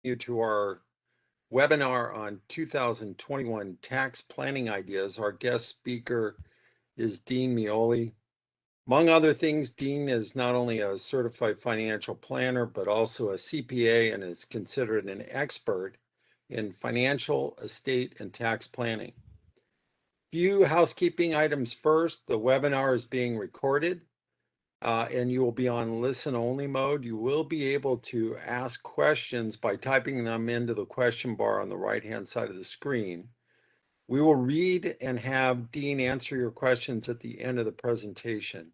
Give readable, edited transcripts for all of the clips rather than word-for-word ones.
you to our webinar on 2021 tax planning ideas. Our guest speaker is Dean Mioli. Among other things, Dean is not only a certified financial planner, but also a CPA and is considered an expert in financial, estate, and tax planning. Few housekeeping items first. The webinar is being recorded. And you will be on listen only mode. You will be able to ask questions by typing them into the question bar on the right hand side of the screen. We will read and have Dean answer your questions at the end of the presentation.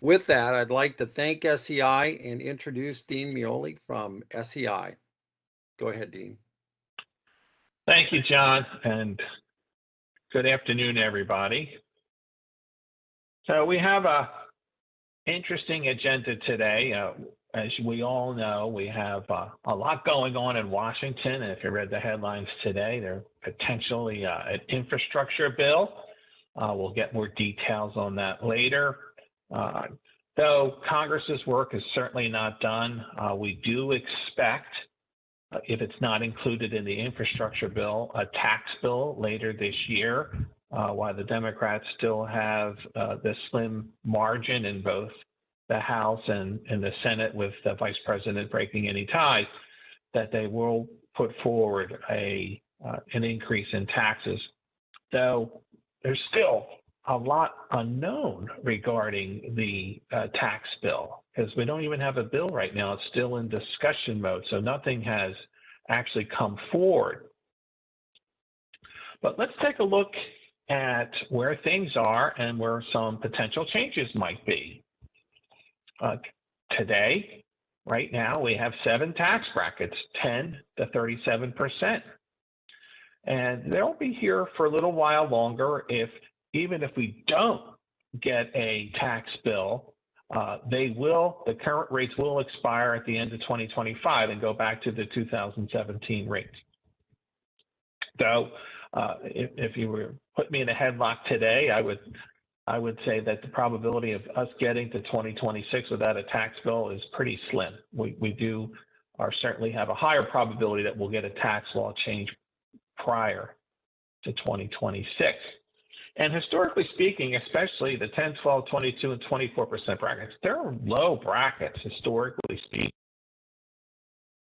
With that, I'd like to thank SEI and introduce Dean Mioli from SEI. Go ahead, Dean. Thank you, John, and good afternoon, everybody. So we have a interesting agenda today. As we all know, we have a lot going on in Washington. And if you read the headlines today, there's potentially an infrastructure bill. We'll get more details on that later. Though Congress's work is certainly not done, we do expect, if it's not included in the infrastructure bill, a tax bill later this year. While the Democrats still have the slim margin in both the House and the Senate, with the Vice President breaking any ties, that they will put forward an increase in taxes. Though there's still a lot unknown regarding the tax bill, because we don't even have a bill right now. It's still in discussion mode, so nothing has actually come forward. But let's take a look at where things are and where some potential changes might be. Today, right now, we have 7 tax brackets, 10 to 37%. And they'll be here for a little while longer. Even if we don't get a tax bill, the current rates will expire at the end of 2025 and go back to the 2017 rates. So if you were put me in a headlock today, I would say that the probability of us getting to 2026 without a tax bill is pretty slim. We do certainly have a higher probability that we'll get a tax law change prior to 2026. And historically speaking, especially the 10, 12, 22, and 24% brackets, they're low brackets historically speaking.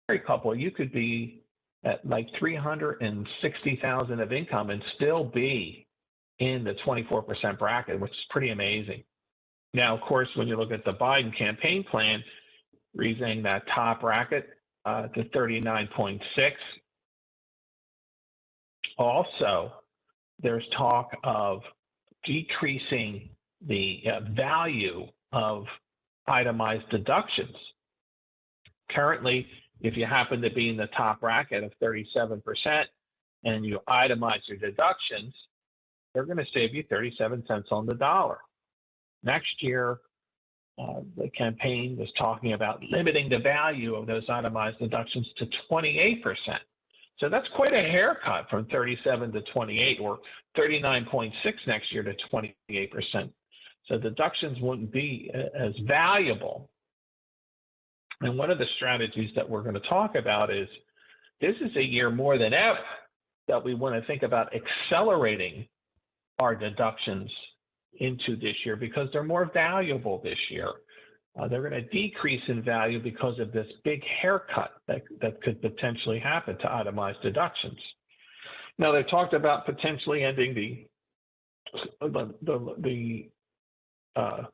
Every couple, you could be at like 360,000 of income and still be in the 24% bracket, which is pretty amazing. Now, of course, when you look at the Biden campaign plan, raising that top bracket to 39.6. Also, there's talk of decreasing the value of itemized deductions. Currently, if you happen to be in the top bracket of 37% and you itemize your deductions, they're going to save you 37 cents on the dollar. Next year, the campaign was talking about limiting the value of those itemized deductions to 28%. So that's quite a haircut from 37 to 28, or 39.6 next year to 28%. So deductions wouldn't be as valuable. And one of the strategies that we're going to talk about is this is a year more than ever that we want to think about accelerating our deductions into this year because they're more valuable this year. They're going to decrease in value because of this big haircut that could potentially happen to itemized deductions. Now, they talked about potentially ending the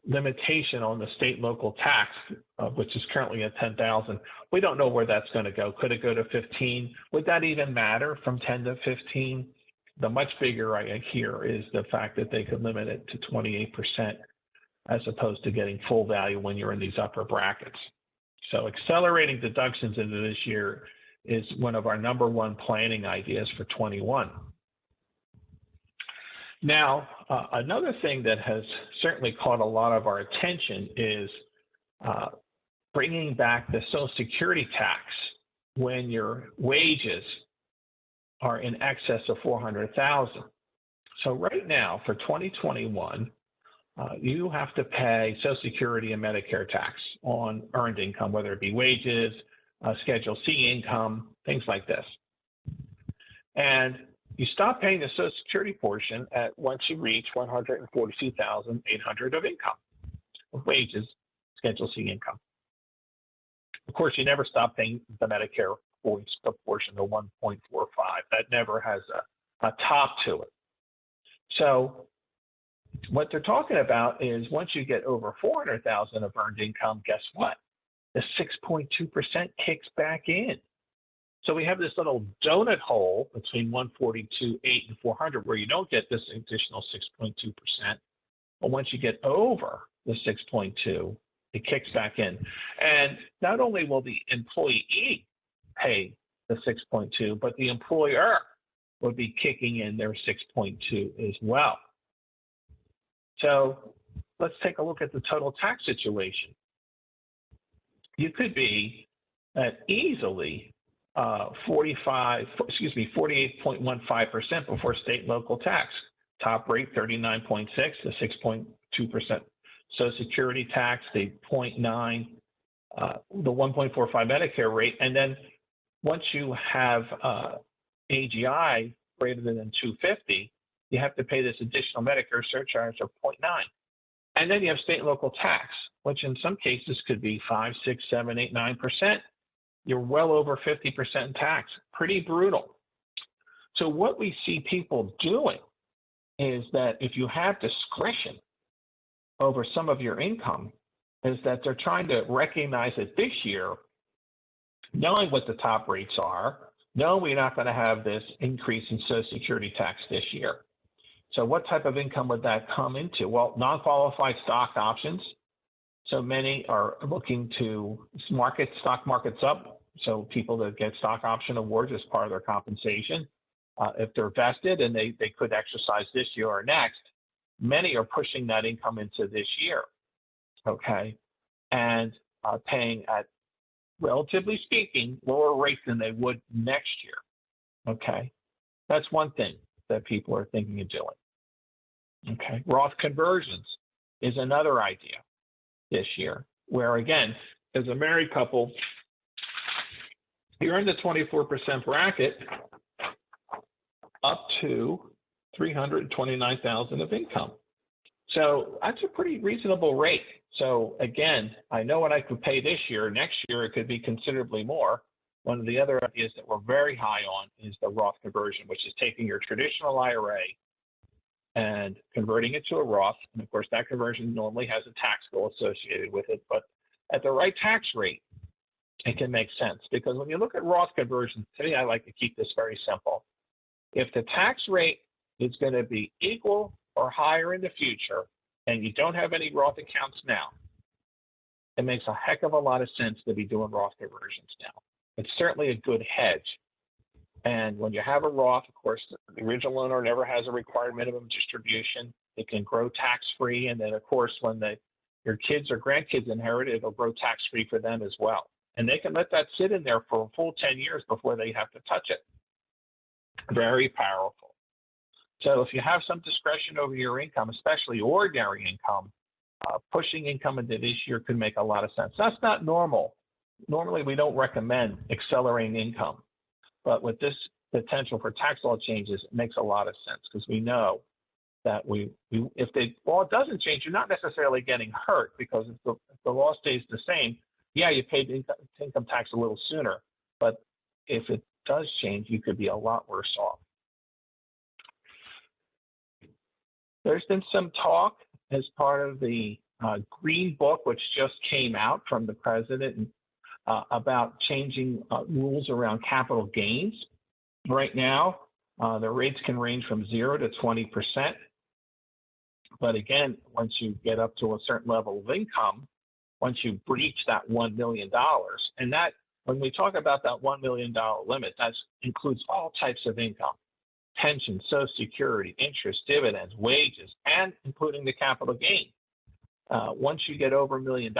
limitation on the state local tax, which is currently at 10,000. We don't know where that's going to go. Could it go to 15? Would that even matter from 10 to 15? The much bigger idea here is the fact that they could limit it to 28%. As opposed to getting full value when you're in these upper brackets. So accelerating deductions into this year is one of our #1 planning ideas for 21. Now, another thing that has certainly caught a lot of our attention is bringing back the Social Security tax when your wages are in excess of $400,000. So right now for 2021, you have to pay Social Security and Medicare tax on earned income, whether it be wages, Schedule C income, things like this. And you stop paying the Social Security portion at once you reach 142,800 of income, of wages, Schedule C income. Of course, you never stop paying the Medicare portion of 1.45. That never has a top to it. So what they're talking about is once you get over 400,000 of earned income, guess what? The 6.2% kicks back in. So we have this little donut hole between 142.8 and 400 where you don't get this additional 6.2%. But once you get over the 6.2, it kicks back in. And not only will the employee pay the 6.2, but the employer would be kicking in their 6.2 as well. So let's take a look at the total tax situation. You could be at easily 48.15% before state and local tax. Top rate 39.6 to 6.2%. Social Security tax, the 0.9, the 1.45 Medicare rate, and then once you have AGI greater than 250, you have to pay this additional Medicare surcharge of 0.9. And then you have state and local tax, which in some cases could be 5, 6, 7, 8, 9%. You're well over 50% in tax. Pretty brutal. So what we see people doing is that if you have discretion over some of your income, is that they're trying to recognize it this year, knowing what the top rates are, knowing we're not going to have this increase in Social Security tax this year. So what type of income would that come into? Well, non-qualified stock options. So many are looking to stock markets up. So people that get stock option awards as part of their compensation, if they're vested and they could exercise this year or next, many are pushing that income into this year, okay, and paying at, relatively speaking, lower rates than they would next year, okay? That's one thing that people are thinking of doing, okay? Roth conversions is another idea this year, where again, as a married couple, you're in the 24% bracket up to 329,000 of income. So that's a pretty reasonable rate. So again, I know what I could pay this year. Next year, it could be considerably more. One of the other ideas that we're very high on is the Roth conversion, which is taking your traditional IRA and converting it to a Roth. And of course, that conversion normally has a tax bill associated with it, but at the right tax rate, it can make sense. Because when you look at Roth conversions, today I like to keep this very simple. If the tax rate is going to be equal or higher in the future, and you don't have any Roth accounts now, it makes a heck of a lot of sense to be doing Roth conversions now. It's certainly a good hedge. And when you have a Roth, of course, the original owner never has a required minimum distribution. It can grow tax-free. And then, of course, when your kids or grandkids inherit it, it'll grow tax-free for them as well. And they can let that sit in there for a full 10 years before they have to touch it. Very powerful. So if you have some discretion over your income, especially ordinary income, pushing income into this year could make a lot of sense. That's not normal. Normally, we don't recommend accelerating income. But with this potential for tax law changes, it makes a lot of sense because we know that if the law doesn't change, you're not necessarily getting hurt because if the law stays the same, yeah, you paid income tax a little sooner. But if it does change, you could be a lot worse off. There's been some talk as part of the Green Book, which just came out from the president, about changing rules around capital gains. Right now, the rates can range from 0 to 20%. But again, once you get up to a certain level of income, once you breach that $1 million, and that, when we talk about that $1 million limit, that includes all types of income, pension, Social Security, interest, dividends, wages, and including the capital gain. Once you get over $1 million,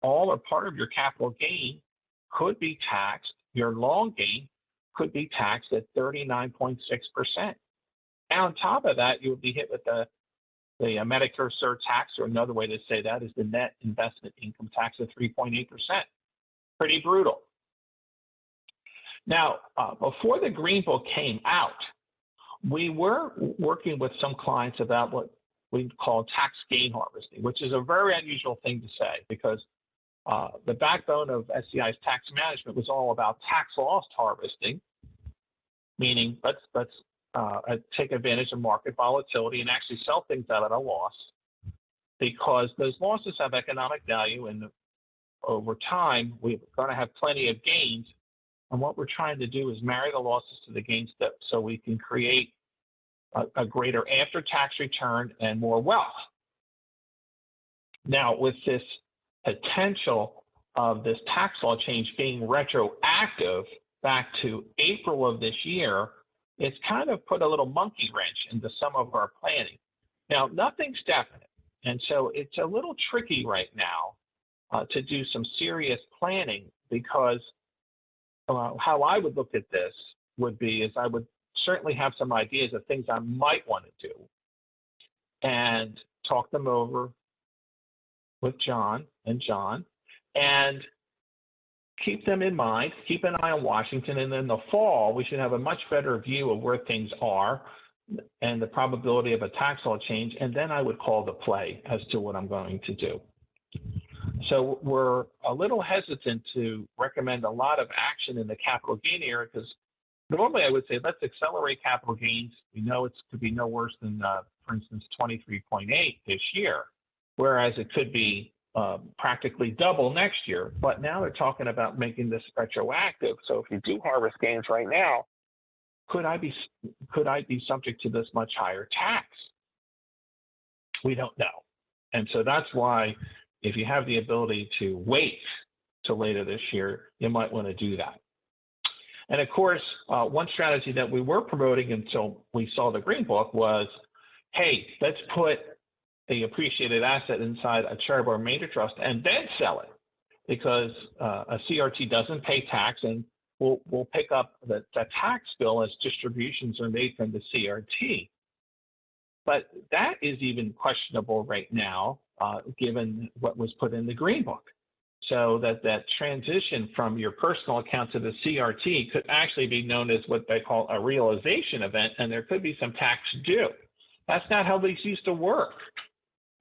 all or part of your capital gain could be taxed. Your long gain could be taxed at 39.6%. And on top of that, you would be hit with the Medicare surtax, or another way to say that is the net investment income tax of 3.8%. pretty brutal. Now, before the Green Book came out, we were working with some clients about what we call tax gain harvesting, which is a very unusual thing to say because the backbone of SCI's tax management was all about tax loss harvesting, meaning let's take advantage of market volatility and actually sell things out at a loss because those losses have economic value and over time we're going to have plenty of gains. And what we're trying to do is marry the losses to the gains so we can create a greater after-tax return and more wealth. Now, with this potential of this tax law change being retroactive back to April of this year, it's kind of put a little monkey wrench into some of our planning. Now, nothing's definite, and so it's a little tricky right now to do some serious planning because how I would look at this would be is I would certainly have some ideas of things I might want to do and talk them over with John and keep them in mind, keep an eye on Washington, and in the fall, we should have a much better view of where things are and the probability of a tax law change, and then I would call the play as to what I'm going to do. So we're a little hesitant to recommend a lot of action in the capital gain area because normally I would say let's accelerate capital gains. We know it could be no worse than, for instance, 23.8 this year, whereas it could be practically double next year. But now they're talking about making this retroactive. So if you do harvest gains right now, could I be subject to this much higher tax? We don't know. And so that's why if you have the ability to wait till later this year, you might want to do that. And of course, one strategy that we were promoting until we saw the Green Book was, hey, let's put the appreciated asset inside a charitable remainder trust and then sell it because a CRT doesn't pay tax and we'll pick up the tax bill as distributions are made from the CRT. But that is even questionable right now, given what was put in the Green Book. So that transition from your personal account to the CRT could actually be known as what they call a realization event, and there could be some tax due. That's not how these used to work,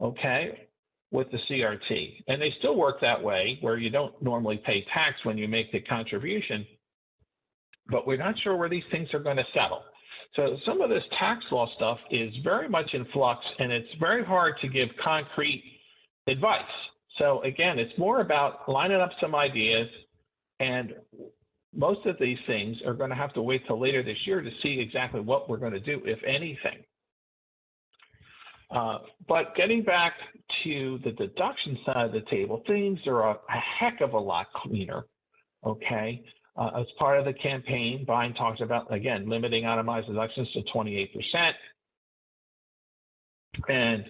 okay, with the CRT. And they still work that way, where you don't normally pay tax when you make the contribution, but we're not sure where these things are going to settle. So some of this tax law stuff is very much in flux, and it's very hard to give concrete advice. So again, it's more about lining up some ideas, and most of these things are going to have to wait till later this year to see exactly what we're going to do, if anything. But getting back to the deduction side of the table, things are a heck of a lot cleaner, okay? As part of the campaign, Biden talks about, again, limiting itemized deductions to 28%. And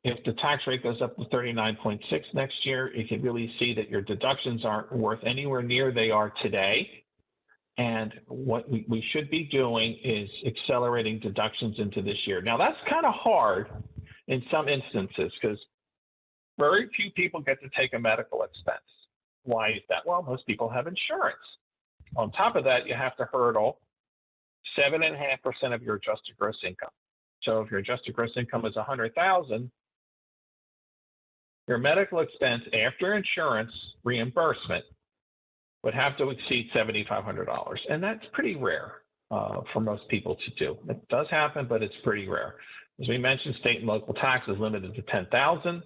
if the tax rate goes up to 39.6 next year, you can really see that your deductions aren't worth anywhere near they are today. And what we should be doing is accelerating deductions into this year. Now, that's kind of hard in some instances because very few people get to take a medical expense. Why is that? Well, most people have insurance. On top of that, you have to hurdle 7.5% of your adjusted gross income. So if your adjusted gross income is $100,000, your medical expense after insurance reimbursement would have to exceed $7,500. And that's pretty rare for most people to do. It does happen, but it's pretty rare. As we mentioned, state and local tax is limited to $10,000.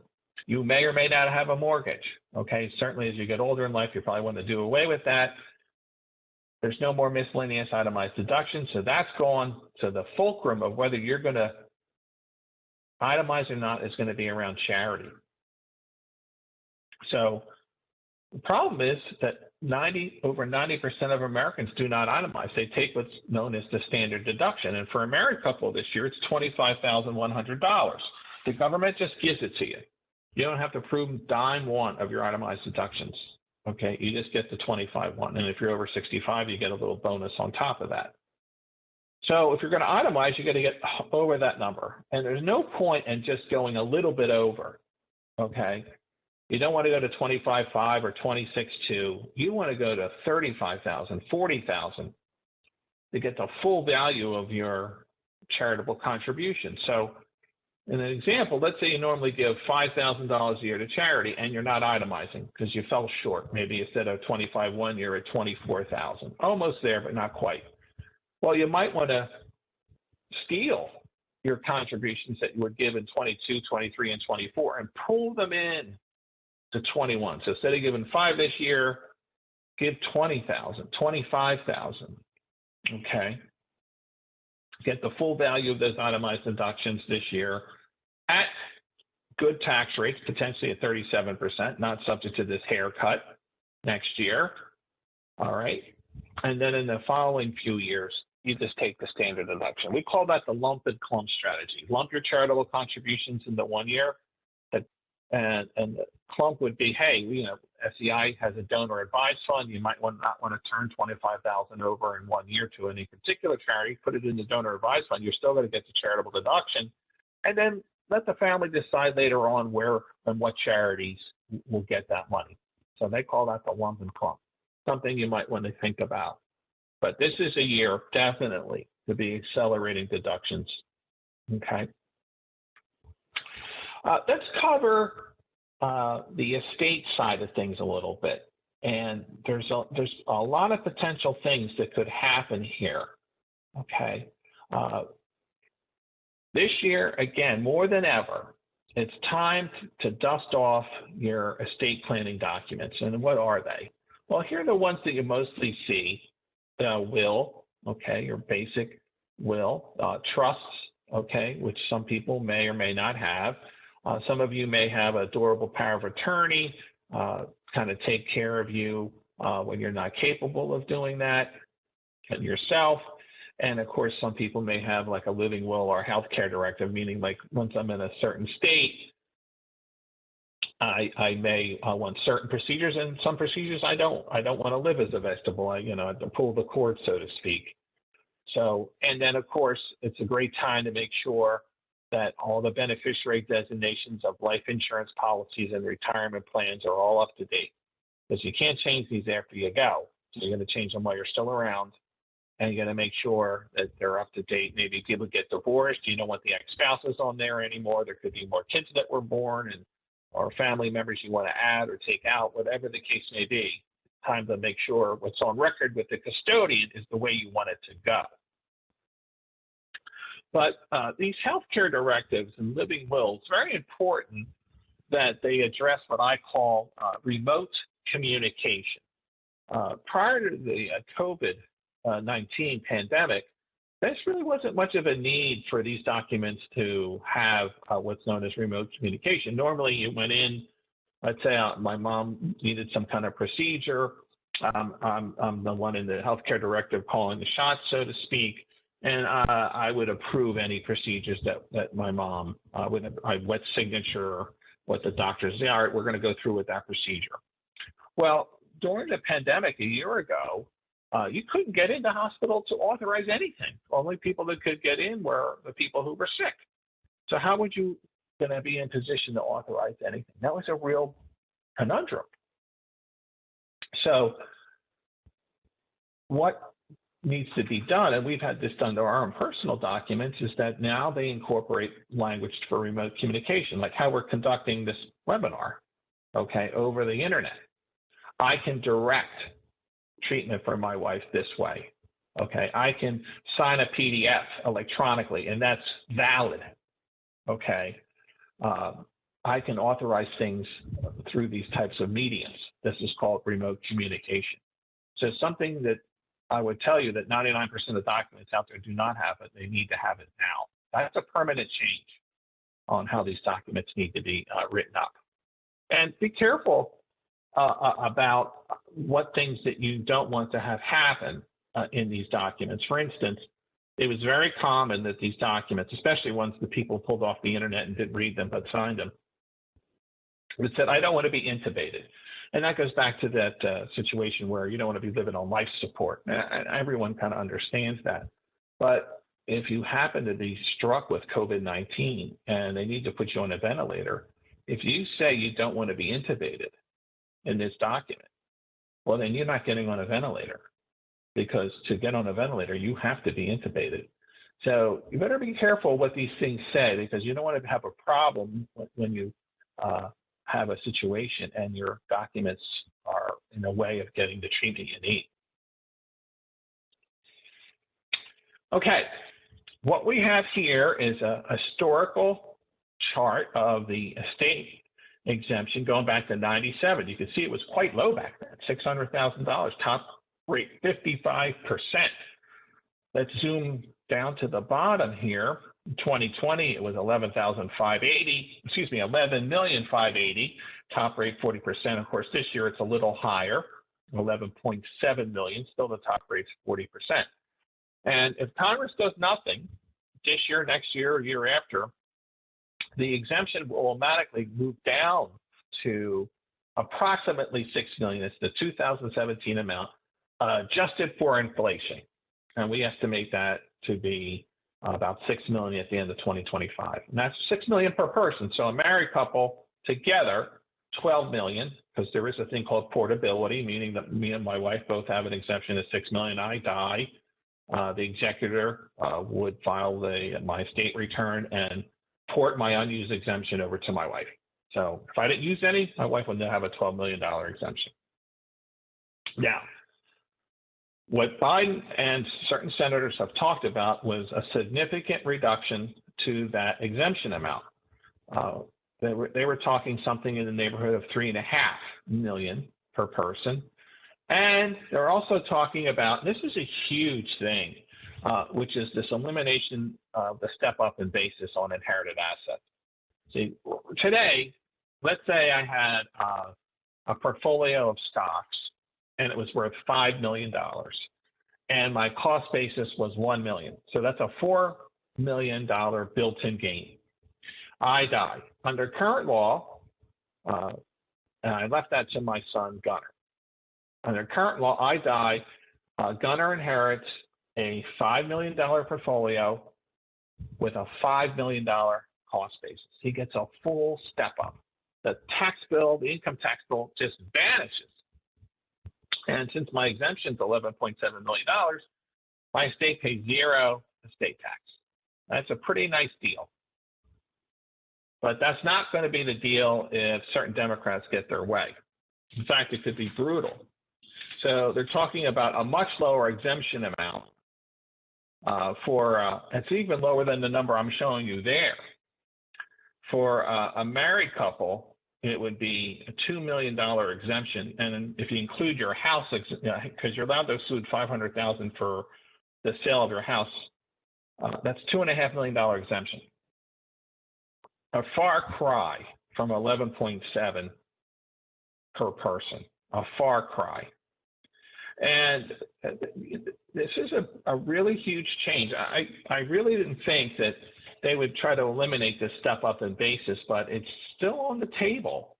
You may or may not have a mortgage. Okay, certainly as you get older in life, you probably want to do away with that. There's no more miscellaneous itemized deductions, so that's gone. So the fulcrum of whether you're going to itemize or not is going to be around charity. So the problem is that over 90% of Americans do not itemize. They take what's known as the standard deduction. And for a married couple this year, it's $25,100. The government just gives it to you. You don't have to prove dime one of your itemized deductions. Okay, you just get the 25-1. And if you're over 65, you get a little bonus on top of that. So if you're going to itemize, you got to get over that number. And there's no point in just going a little bit over. Okay, You don't want to go to 25.5 or 26.2. You want to go to 35,000, 40,000 to get the full value of your charitable contribution. So in an example, let's say you normally give $5,000 a year to charity and you're not itemizing because you fell short. Maybe instead of 25.1, you're at 24,000. Almost there, but not quite. Well, you might want to steal your contributions that you would give in 22, 23, and 24 and pull them in to 21. So instead of giving 5 this year, give 20,000, 25,000. Okay. Get the full value of those itemized deductions this year at good tax rates, potentially at 37%, not subject to this haircut next year. All right. And then in the following few years, you just take the standard deduction. We call that the lump and clump strategy. Lump your charitable contributions into 1 year, and the clump would be, hey, SEI has a donor advised fund. You might not want to turn 25,000 over in 1 year to any particular charity. Put it in the donor advised fund. You're still going to get the charitable deduction, and then let the family decide later on where and what charities will get that money. So they call that the lump and clump. Something you might want to think about. But this is a year definitely to be accelerating deductions. Okay. Let's cover the estate side of things a little bit. And there's a lot of potential things that could happen here. Okay. This year, again, more than ever, it's time to dust off your estate planning documents. And what are they? Well, here are the ones that you mostly see. Will, okay, your basic will, trusts, okay, which some people may or may not have. Some of you may have a durable power of attorney, kind of take care of you when you're not capable of doing that and yourself. And of course, some people may have like a living will or a healthcare directive, meaning like once I'm in a certain state, I may want certain procedures, and some procedures I don't want to live as a vegetable. I have to pull the cord, so to speak. So, and then of course, it's a great time to make sure that all the beneficiary designations of life insurance policies and retirement plans are all up to date, because you can't change these after you go. So you're going to change them while you're still around, and you're going to make sure that they're up to date. Maybe people get divorced. You don't want the ex-spouses on there anymore. There could be more kids that were born, or family members you want to add or take out, whatever the case may be. Time to make sure what's on record with the custodian is the way you want it to go. But these healthcare directives and living wills, very important that they address what I call remote communication. Prior to the COVID-19 pandemic, there really wasn't much of a need for these documents to have what's known as remote communication. Normally, you went in, let's say my mom needed some kind of procedure. I'm the one in the healthcare directive calling the shots, so to speak, and I would approve any procedures that my mom would have, wet signature, what the doctors say, all right, we're going to go through with that procedure. Well, during the pandemic a year ago, you couldn't get into hospital to authorize anything. Only people that could get in were the people who were sick. So how would you going to be in position to authorize anything? That was a real conundrum. So what needs to be done, and we've had this done to our own personal documents, is that now they incorporate language for remote communication, like how we're conducting this webinar, okay, over the internet. I can direct treatment for my wife this way. Okay, I can sign a PDF electronically, and that's valid. Okay, I can authorize things through these types of mediums. This is called remote communication. So something that I would tell you that 99% of documents out there do not have it. They need to have it now. That's a permanent change on how these documents need to be written up. And be careful about what things that you don't want to have happen in these documents. For instance, it was very common that these documents, especially ones that people pulled off the internet and didn't read them but signed them, it said, I don't want to be intubated. And that goes back to that situation where you don't want to be living on life support. Everyone kind of understands that. But if you happen to be struck with COVID-19 and they need to put you on a ventilator, if you say you don't want to be intubated in this document, well, then you're not getting on a ventilator, because to get on a ventilator, you have to be intubated. So you better be careful what these things say, because you don't want to have a problem when you have a situation and your documents are in a way of getting the treatment you need. Okay, what we have here is a historical chart of the estate exemption going back to 97. You can see it was quite low back then, $600,000, top rate 55%. Let's zoom down to the bottom here. In 2020, it was 11,580, top rate 40%. Of course, this year it's a little higher, 11.7 million, still the top rate's 40%. And if Congress does nothing this year, next year, or year after, the exemption will automatically move down to approximately 6 million. It's the 2017 amount, adjusted for inflation. And we estimate that to be about 6 million at the end of 2025. And that's 6 million per person. So a married couple together, 12 million, because there is a thing called portability, meaning that me and my wife both have an exemption of 6 million. I die. The executor would file my estate return and port my unused exemption over to my wife. So if I didn't use any, my wife would now have a $12 million exemption. Now, what Biden and certain senators have talked about was a significant reduction to that exemption amount. They were talking something in the neighborhood of 3.5 million per person. And they're also talking about, this is a huge thing, which is this elimination of the step up in basis on inherited assets. See, today, let's say I had a portfolio of stocks and it was worth $5 million and my cost basis was $1 million. So that's a $4 million built-in gain. I die. Under current law, and I left that to my son, Gunnar. Under current law, I die. Gunnar inherits a $5 million portfolio with a $5 million cost basis. He gets a full step up. The tax bill, the income tax bill just vanishes. And since my exemption is $11.7 million, my estate pays zero estate tax. That's a pretty nice deal. But that's not going to be the deal if certain Democrats get their way. In fact, it could be brutal. So they're talking about a much lower exemption amount it's even lower than the number I'm showing you there. For a married couple, it would be a $2 million exemption. And if you include your house, because you're allowed to exclude $500,000 for the sale of your house, that's $2.5 million exemption. A far cry from 11.7 per person, a far cry. And this is a really huge change. I really didn't think that they would try to eliminate this step up in basis, but it's still on the table.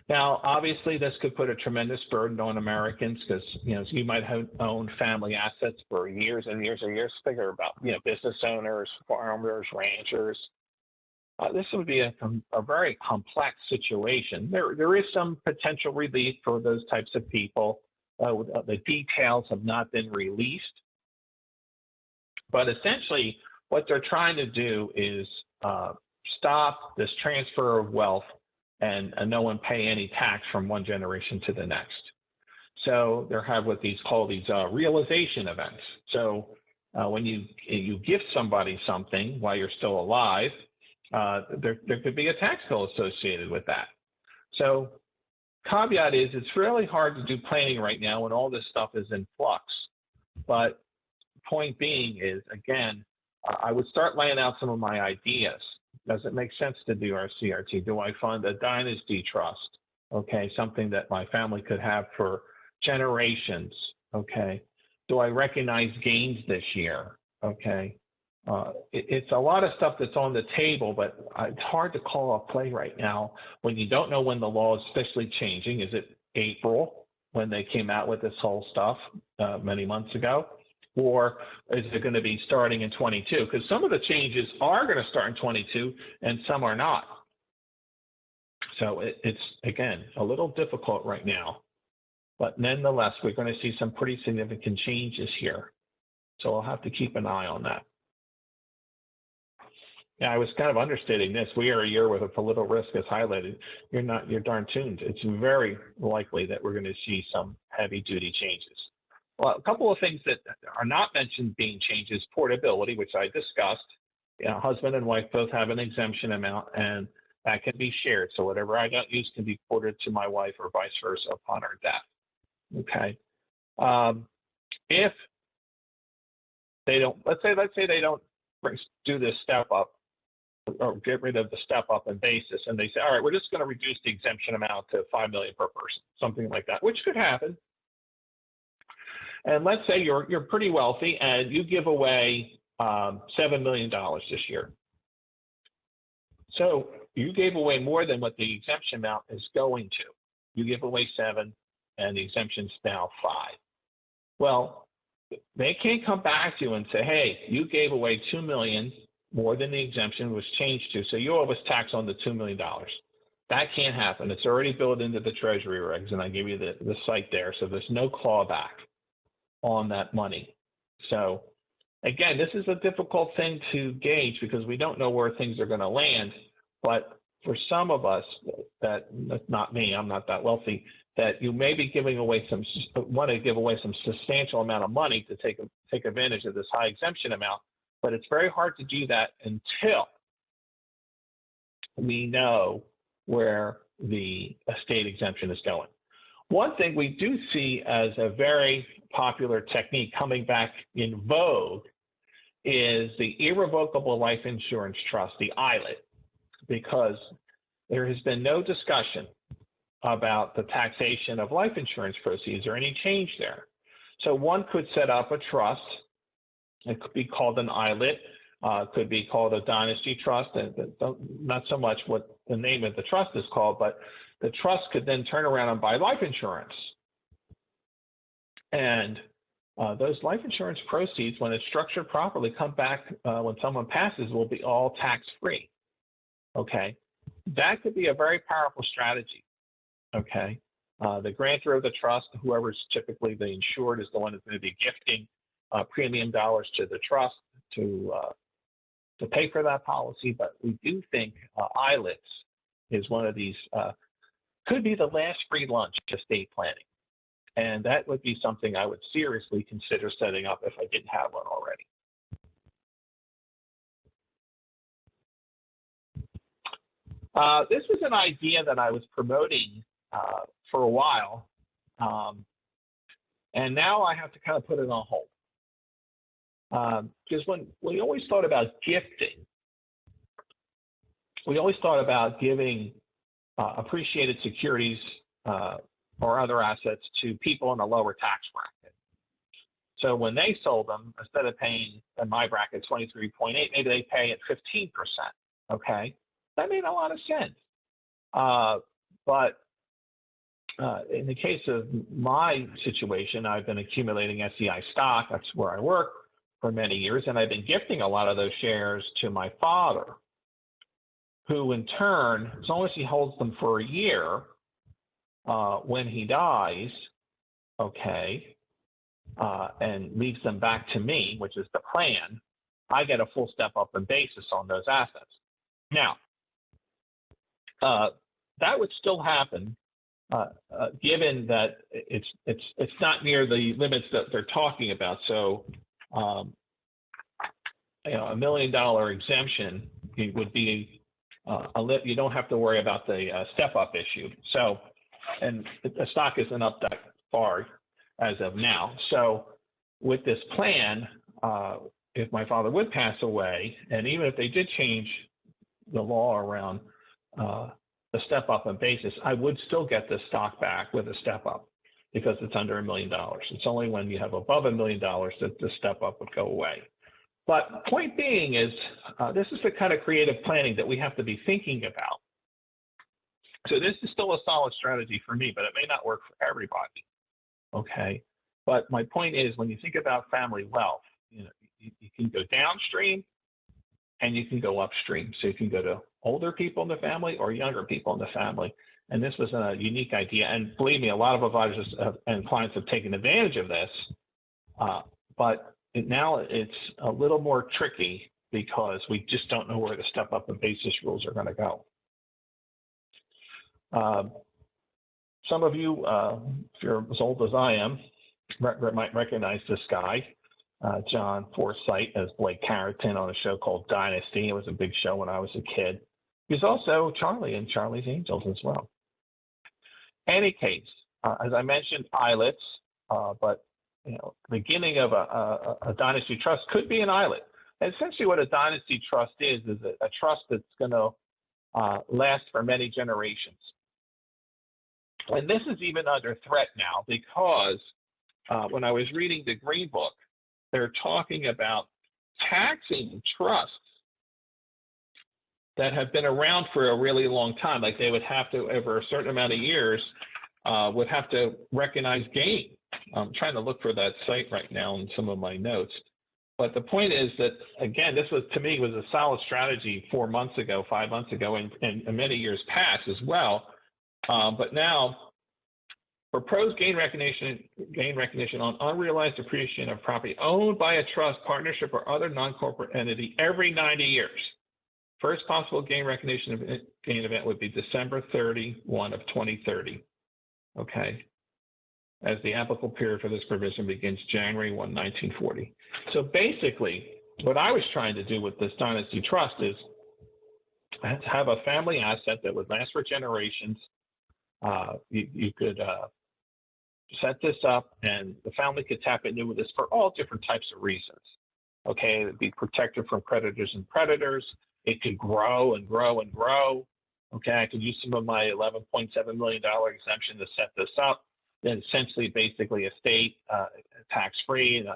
Now, obviously, this could put a tremendous burden on Americans because, you might have owned family assets for years and years and years. Figure about, business owners, farmers, ranchers. This would be a very complex situation. There is some potential relief for those types of people. The details have not been released. But essentially, what they're trying to do is stop this transfer of wealth and no one pay any tax from one generation to the next. So they have what these realization events. So when you gift somebody something while you're still alive, there could be a tax bill associated with that. So caveat is it's really hard to do planning right now when all this stuff is in flux. But point being is, again, I would start laying out some of my ideas. Does it make sense to do our CRT? Do I fund a dynasty trust? Okay, something that my family could have for generations. Okay, do I recognize gains this year? Okay, it's a lot of stuff that's on the table, but it's hard to call a play right now when you don't know when the law is officially changing. Is it April when they came out with this whole stuff many months ago? Or is it going to be starting in 22? Because some of the changes are going to start in 22 and some are not. So it's, again, a little difficult right now, but nonetheless, we're going to see some pretty significant changes here. So I'll have to keep an eye on that. Yeah, I was kind of understating this. We are a year where the political risk is highlighted. You're darn tuned. It's very likely that we're going to see some heavy duty changes. Well, a couple of things that are not mentioned being changes, portability, which I discussed. You know, husband and wife both have an exemption amount, and that can be shared. So whatever I don't use can be ported to my wife or vice versa upon our death. Okay. If they don't, let's say they don't do this step up or get rid of the step up in basis, and they say, all right, we're just going to reduce the exemption amount to $5 million per person, something like that, which could happen. And let's say you're pretty wealthy and you give away $7 million this year. So you gave away more than what the exemption amount is going to. You give away 7 and the exemption's now 5. Well, they can't come back to you and say, hey, you gave away $2 million more than the exemption was changed to, so you owe us tax on the $2 million. That can't happen. It's already built into the Treasury regs, and I give you the site there, so there's no clawback on that money. So again, this is a difficult thing to gauge because we don't know where things are going to land, but for some of us, that's not me, I'm not that wealthy, that you may be giving away want to give away some substantial amount of money to take advantage of this high exemption amount, but it's very hard to do that until we know where the estate exemption is going. One thing we do see as a very popular technique coming back in vogue is the irrevocable life insurance trust, the ILIT, because there has been no discussion about the taxation of life insurance proceeds or any change there. So one could set up a trust. It could be called an ILIT, could be called a dynasty trust, and not so much what the name of the trust is called, but the trust could then turn around and buy life insurance. And those life insurance proceeds, when it's structured properly, come back when someone passes, will be all tax-free. Okay, that could be a very powerful strategy. Okay, the grantor of the trust, whoever's typically the insured, is the one who's going to be gifting premium dollars to the trust to pay for that policy. But we do think ILITs is one of these, could be the last free lunch to estate planning. And that would be something I would seriously consider setting up if I didn't have one already. This was an idea that I was promoting for a while, and now I have to kind of put it on hold. Because when we always thought about gifting, we always thought about giving appreciated securities or other assets to people in a lower tax bracket. So when they sold them, instead of paying in my bracket 23.8, maybe they pay at 15%. Okay, that made a lot of sense. But in the case of my situation, I've been accumulating SEI stock. That's where I work for many years, and I've been gifting a lot of those shares to my father, who in turn, as long as he holds them for a year, when he dies, okay, and leaves them back to me, which is the plan, I get a full step up in basis on those assets. Now, that would still happen, given that it's not near the limits that they're talking about. So, $1 million exemption would be you don't have to worry about the step up issue. So, and the stock isn't up that far as of now. So, with this plan, if my father would pass away, and even if they did change the law around the step up in basis, I would still get the stock back with a step up because it's under $1 million. It's only when you have above $1 million that the step up would go away. But point being is, this is the kind of creative planning that we have to be thinking about. So this is still a solid strategy for me, but it may not work for everybody. Okay. But my point is, when you think about family wealth, you can go downstream and you can go upstream. So you can go to older people in the family or younger people in the family. And this was a unique idea. And believe me, a lot of advisors and clients have taken advantage of this. But now it's a little more tricky because we just don't know where the step up and basis rules are going to go. Some of you, if you're as old as I am, might recognize this guy, John Forsythe, as Blake Carrington on a show called Dynasty. It was a big show when I was a kid. He's also Charlie in Charlie's Angels as well. Any case, as I mentioned, ILETs, but beginning of a dynasty trust could be an ILET. And essentially, what a dynasty trust is a trust that's going to last for many generations. And this is even under threat now because when I was reading the Green Book, they're talking about taxing trusts that have been around for a really long time. Like they would have to, over a certain amount of years, would have to recognize gain. I'm trying to look for that site right now in some of my notes. But the point is that, again, this was, to me, was a solid strategy 4 months ago, 5 months ago, and many years past as well. But now, proposed gain recognition on unrealized appreciation of property owned by a trust, partnership, or other non-corporate entity every 90 years. First possible gain recognition event would be December 31 of 2030. Okay, as the applicable period for this provision begins January 1, 1940. So basically, what I was trying to do with this dynasty trust is have a family asset that would last for generations. You could set this up, and the family could tap into this for all different types of reasons. Okay, it would be protected from creditors and predators. It could grow and grow and grow. Okay, I could use some of my $11.7 million exemption to set this up. Then essentially, basically, estate tax-free, and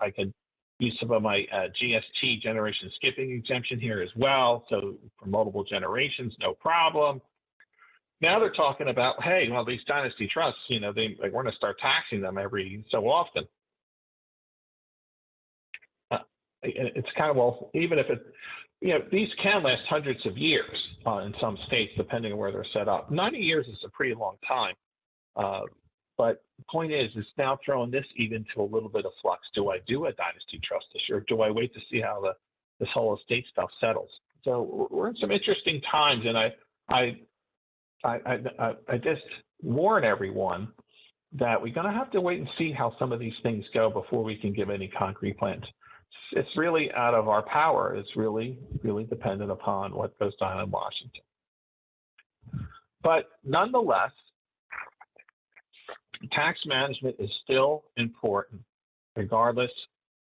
I could use some of my GST generation skipping exemption here as well. So for multiple generations, no problem. Now they're talking about, hey, well, these dynasty trusts, we're going to start taxing them every so often. It's kind of, well, even if these can last hundreds of years in some states, depending on where they're set up. 90 years is a pretty long time. But the point is now throwing this even to a little bit of flux. Do I do a dynasty trust this year? Or do I wait to see how this whole estate stuff settles? So we're in some interesting times, and I just warn everyone that we're going to have to wait and see how some of these things go before we can give any concrete plans. It's really out of our power. It's really, really dependent upon what goes down in Washington. But nonetheless, tax management is still important, regardless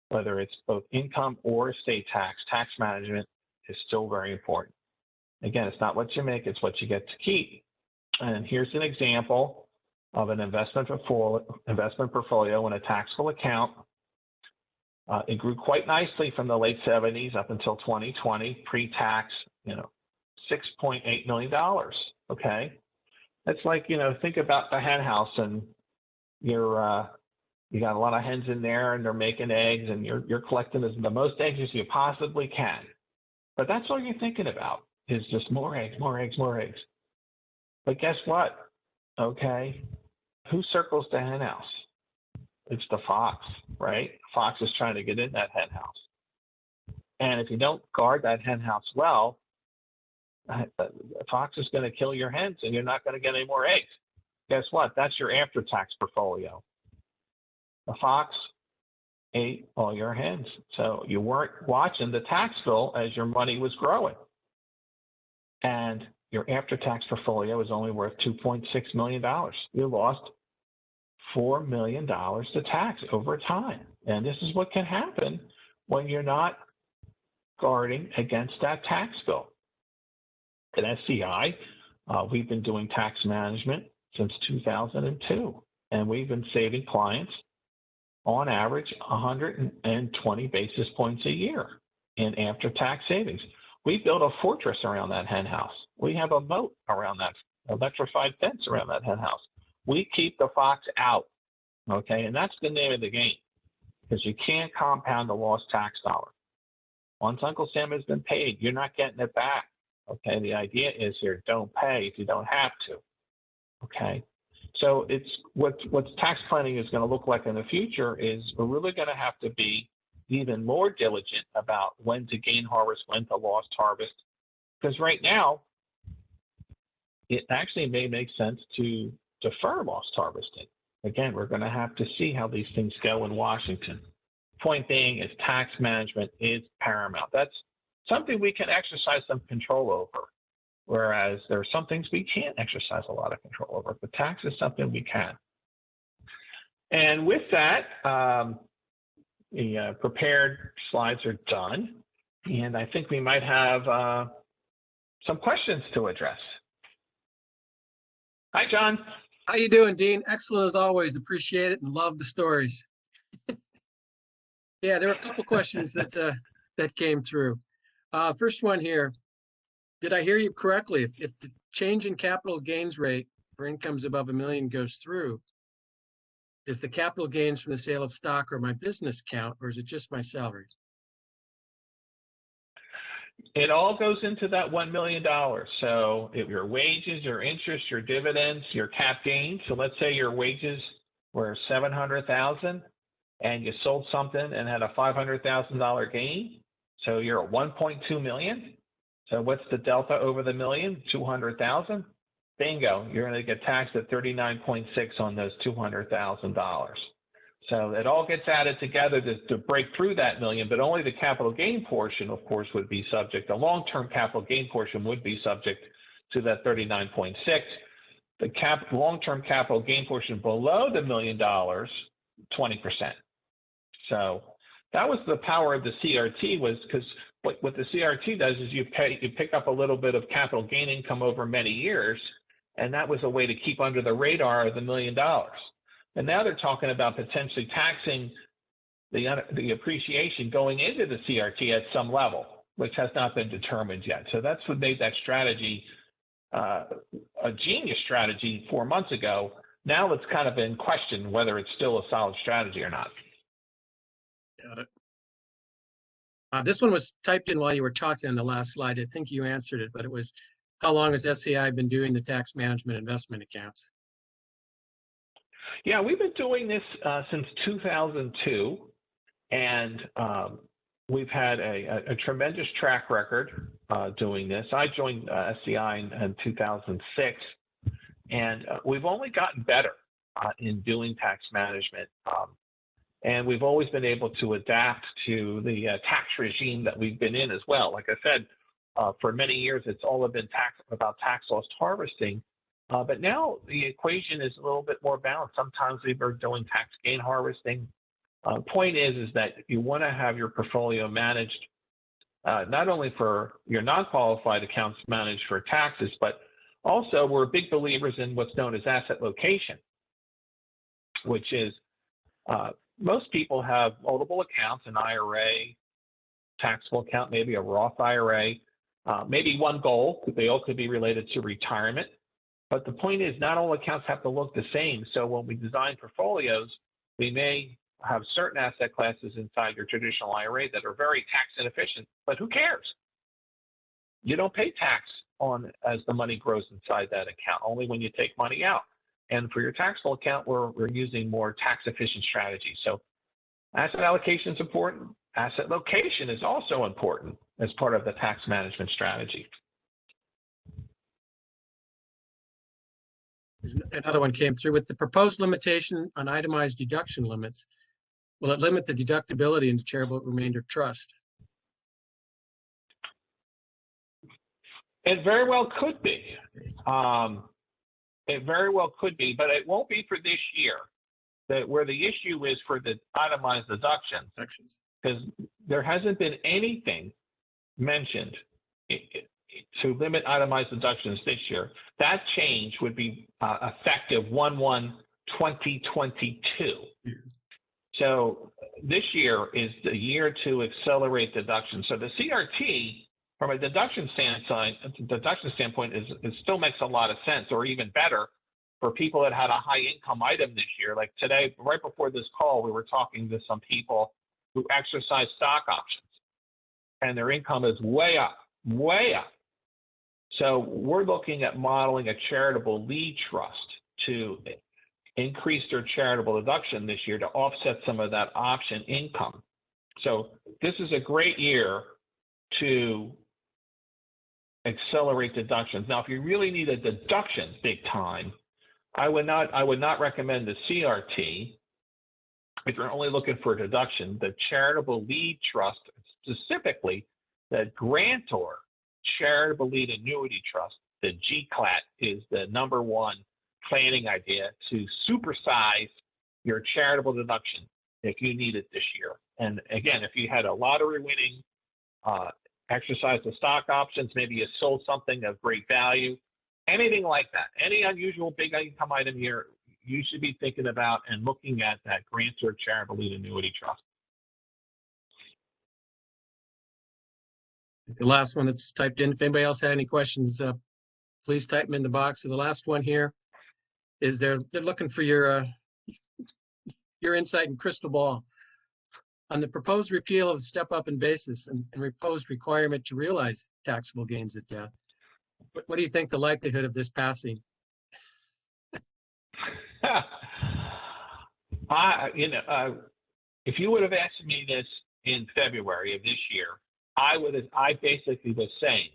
whether it's both income or estate tax. Tax management is still very important. Again, it's not what you make, it's what you get to keep. And here's an example of an investment portfolio in a taxable account. It grew quite nicely from the late 70s up until 2020, pre-tax, $6.8 million, okay? It's like, think about the hen house, and you got a lot of hens in there, and they're making eggs, and you're collecting the most eggs as you possibly can. But that's all you're thinking about is just more eggs, more eggs, more eggs. But guess what? Okay, who circles the hen house? It's the fox, right? Fox is trying to get in that hen house. And if you don't guard that hen house well, the fox is going to kill your hens, and you're not going to get any more eggs. Guess what? That's your after-tax portfolio. The fox ate all your hens. So you weren't watching the tax bill as your money was growing. And your after-tax portfolio is only worth $2.6 million. You lost $4 million to tax over time. And this is what can happen when you're not guarding against that tax bill. At SCI, we've been doing tax management since 2002, and we've been saving clients on average 120 basis points a year in after-tax savings. We built a fortress around that hen house. We have a moat around that, electrified fence around that hen house. We keep the fox out, okay? And that's the name of the game, because you can't compound the lost tax dollar. Once Uncle Sam has been paid, you're not getting it back. Okay, the idea is here, don't pay if you don't have to. Okay, so it's what's tax planning is going to look like in the future is we're really going to have to be even more diligent about when to gain harvest, when to lost harvest, because right now it actually may make sense to defer lost harvesting. Again, we're going to have to see how these things go in Washington. Point being is tax management is paramount. That's something we can exercise some control over, whereas there are some things we can't exercise a lot of control over, but tax is something we can. And with that, the prepared slides are done, and I think we might have some questions to address. Hi, John. How you doing, Dean? Excellent as always. Appreciate it and love the stories. Yeah, there were a couple questions that came through. First one here. Did I hear you correctly? If the change in capital gains rate for incomes above $1 million goes through, is the capital gains from the sale of stock or my business count, or is it just my salary? It all goes into that $1 million. So if your wages, your interest, your dividends, your cap gains. So let's say your wages were $700,000 and you sold something and had a $500,000 gain. So you're at 1.2 million. So what's the delta over the million? 200,000. Bingo. You're going to get taxed at 39.6 on those $200,000. So it all gets added together to break through that million, but only the capital gain portion, of course, would be subject. The long-term capital gain portion would be subject to that 39.6. The long-term capital gain portion below the $1 million, 20%. So that was the power of the CRT, was because what the CRT does is you pick up a little bit of capital gain income over many years, and that was a way to keep under the radar of the $1 million. And now they're talking about potentially taxing the appreciation going into the CRT at some level, which has not been determined yet. So that's what made that strategy a genius strategy 4 months ago. Now it's kind of in question whether it's still a solid strategy or not. Got it. This one was typed in while you were talking on the last slide. I think you answered it, but it was, how long has SCI been doing the tax management investment accounts? Yeah, we've been doing this since 2002, and we've had a tremendous track record doing this. I joined SCI in 2006, and we've only gotten better in doing tax management. And we've always been able to adapt to the tax regime that we've been in as well. Like I said, for many years, it's all been about tax loss harvesting. But now the equation is a little bit more balanced. Sometimes we're doing tax gain harvesting. Point is that you want to have your portfolio managed not only for your non-qualified accounts managed for taxes, but also we're big believers in what's known as asset location, which is most people have multiple accounts, an IRA, taxable account, maybe a Roth IRA, maybe one goal. They all could be related to retirement. But the point is, not all accounts have to look the same. So when we design portfolios, we may have certain asset classes inside your traditional IRA that are very tax inefficient, but who cares? You don't pay tax on as the money grows inside that account, only when you take money out. And for your taxable account, we're using more tax efficient strategies. So asset allocation is important. Asset location is also important as part of the tax management strategy. Another one came through. With the proposed limitation on itemized deduction limits, will it limit the deductibility into charitable remainder trust? It very well could be. It very well could be, but it won't be for this year. Where the issue is for the itemized deductions, because there hasn't been anything mentioned to limit itemized deductions this year. That change would be effective 1/1/2022. So this year is the year to accelerate deductions. So the CRT, from a deduction standpoint, it still makes a lot of sense, or even better for people that had a high income item this year. Like today, right before this call, we were talking to some people who exercise stock options, and their income is way up, way up. So we're looking at modeling a charitable lead trust to increase their charitable deduction this year to offset some of that option income. So this is a great year to accelerate deductions. Now, if you really need a deduction big time, I would not recommend the CRT. If you're only looking for a deduction, the charitable lead trust, specifically the grantor charitable lead annuity trust, the GCLAT, is the #1 planning idea to supersize your charitable deduction if you need it this year. And again, if you had a lottery winning, exercise the stock options, maybe you sold something of great value, anything like that, any unusual big income item here, you should be thinking about and looking at that grantor charitable lead annuity trust. The last one that's typed in, if anybody else had any questions, please type them in the box. So the last one here is they're looking for your insight and crystal ball on the proposed repeal of the step up in basis and proposed requirement to realize taxable gains at death. What do you think the likelihood of this passing? If you would have asked me this in February of this year, I basically was saying,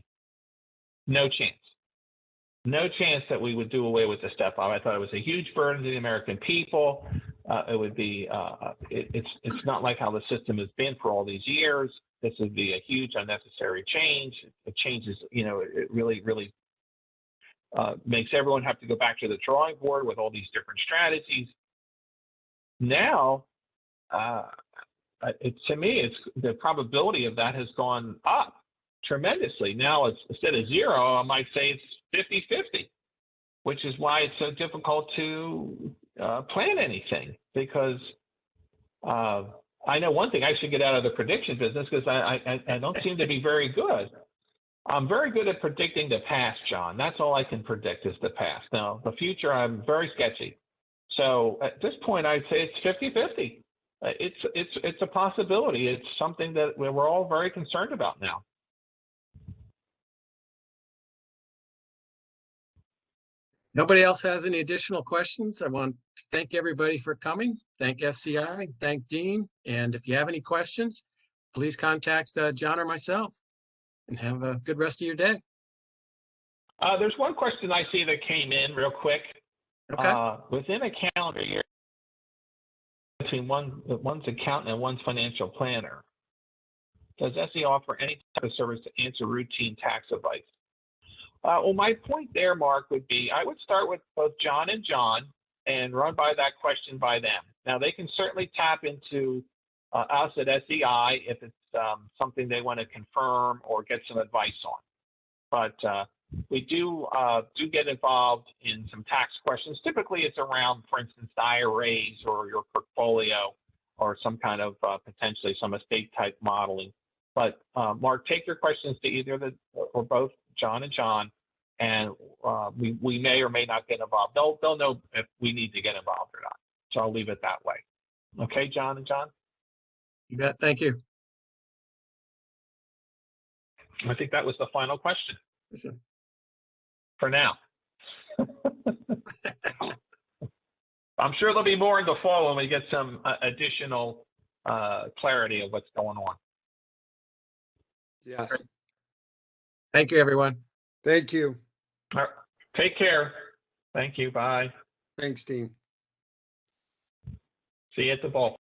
no chance that we would do away with the step up. I thought it was a huge burden to the American people. It would be, it's not like how the system has been for all these years. This would be a huge unnecessary change. It changes, it really makes everyone have to go back to the drawing board with all these different strategies. Now, to me, it's the probability of that has gone up tremendously. Now, instead of 0, I might say it's 50-50, which is why it's so difficult to plan anything, because I know one thing, I should get out of the prediction business because I don't seem to be very good. I'm very good at predicting the past, John. That's all I can predict is the past. Now, the future, I'm very sketchy. So at this point, I'd say it's 50-50. It's a possibility. It's something that we're all very concerned about now. Nobody else has any additional questions? I want to thank everybody for coming. Thank SCI, thank Dean. And if you have any questions, please contact John or myself, and have a good rest of your day. There's one question I see that came in real quick. Okay. Within a calendar year, between one's accountant and one's financial planner, does SE offer any type of service to answer routine tax advice? Well, my point there, Mark, would be I would start with both John and John and run by that question by them. Now, they can certainly tap into us at SEI if it's something they want to confirm or get some advice on. But we do get involved in some tax questions. Typically, it's around, for instance, IRAs or your portfolio or some kind of potentially some estate type modeling. But Mark, take your questions to either or both John and John, and we may or may not get involved. They'll know if we need to get involved or not. So I'll leave it that way. Okay, John and John? You bet. Thank you. I think that was the final question Listen. for now. I'm sure there'll be more in the fall when we get some additional clarity of what's going on. Yes. Thank you, everyone. Thank you. All right. Take care. Thank you. Bye. Thanks, Dean. See you at the ball.